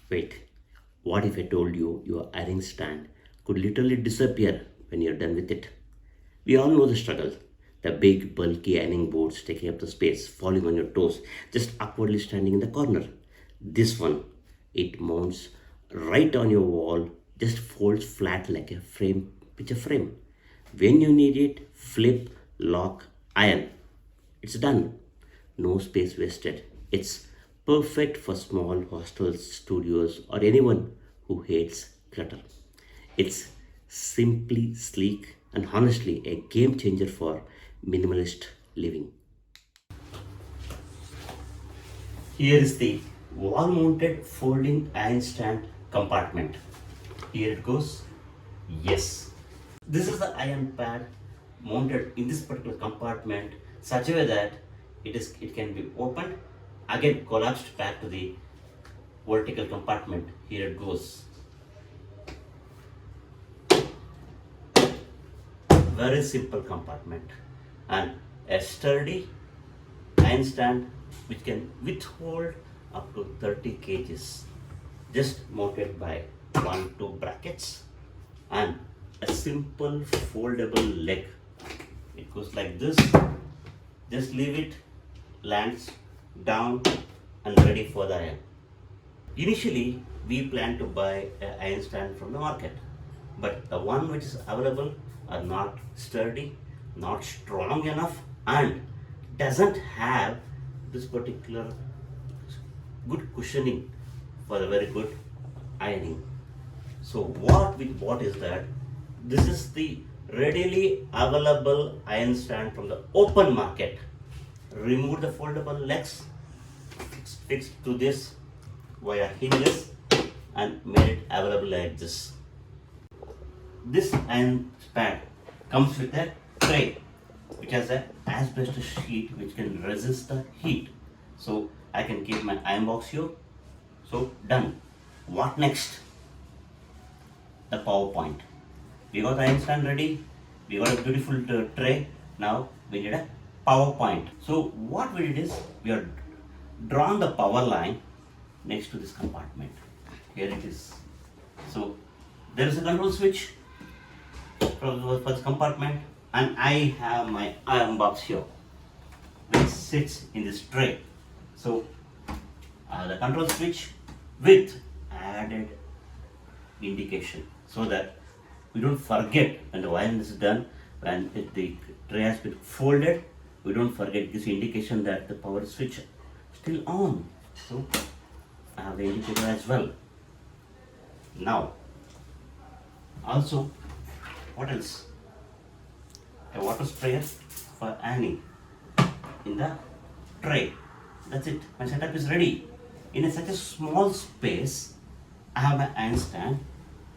Wait, what if I told you your ironing stand could literally disappear when you're done with it? We all know the struggle. The big, bulky ironing boards taking up the space, falling on your toes, just awkwardly standing in the corner. This one, it mounts right on your wall, just folds flat like a picture frame. When you need it, flip, lock, iron. It's done. No space wasted. It's perfect for small hostels, studios, or anyone who hates clutter. It's simply sleek and honestly a game changer for minimalist living. Here is the wall mounted folding iron stand compartment. Here it goes. Yes. This is the iron pad mounted in this particular compartment such a way that it can be opened, again collapsed back to the vertical compartment. Here it goes. Very simple compartment and a sturdy iron stand which can withhold up to 30 kgs, just mounted by 1 2 brackets and a simple foldable leg. It goes like this, just leave it, lands down and ready for the iron. Initially we plan to buy an iron stand from the market, but the one which is available are not sturdy, not strong enough, and doesn't have this particular good cushioning for a very good ironing. So what we bought is that this is the readily available iron stand from the open market. Remove the foldable legs, fixed to this via hinges and made it available like this. This iron stand comes with a tray which has a asbestos sheet which can resist the heat. So I can keep my iron box here. So done. What next? The PowerPoint. We got the iron stand ready. We got a beautiful tray. Now we need a PowerPoint. So what we did is we are drawn the power line next to this compartment. Here it is. So there is a control switch for this compartment, and I have my iron box here which sits in this tray. So the control switch with added indication so that we don't forget when the wiring is done, when the tray has been folded, we don't forget this indication that the power switch still on. So I have the indicator as well. Now also, what else? A water sprayer for ironing in the tray. That's it. My setup is ready. In such a small space, I have my iron stand,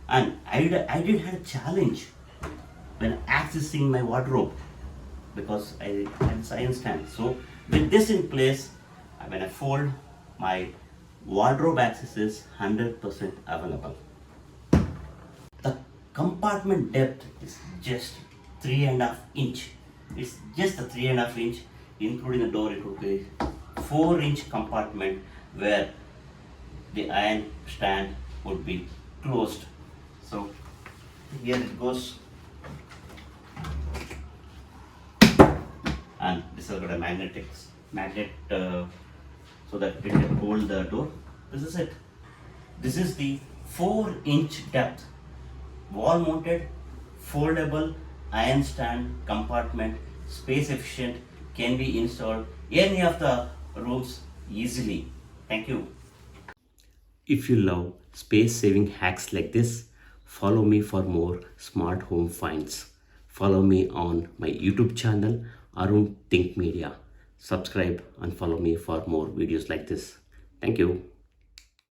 and I did have a challenge when accessing my wardrobe because I had this iron stand. So with this in place, when I fold, my wardrobe access is 100% available. The compartment depth is just 3.5 inch. It's just a 3.5 inch, including the door. It would be 4-inch compartment where the iron stand would be closed. So here it goes, and this has got a magnet so that it can hold the door. This is it. This is the 4-inch depth wall mounted foldable iron stand compartment, space efficient, can be installed any of the rooms easily. Thank you. If you love space saving hacks like this, follow me for more smart home finds. Follow me on my YouTube channel, Arun Think Media. Subscribe and follow me for more videos like this. Thank you.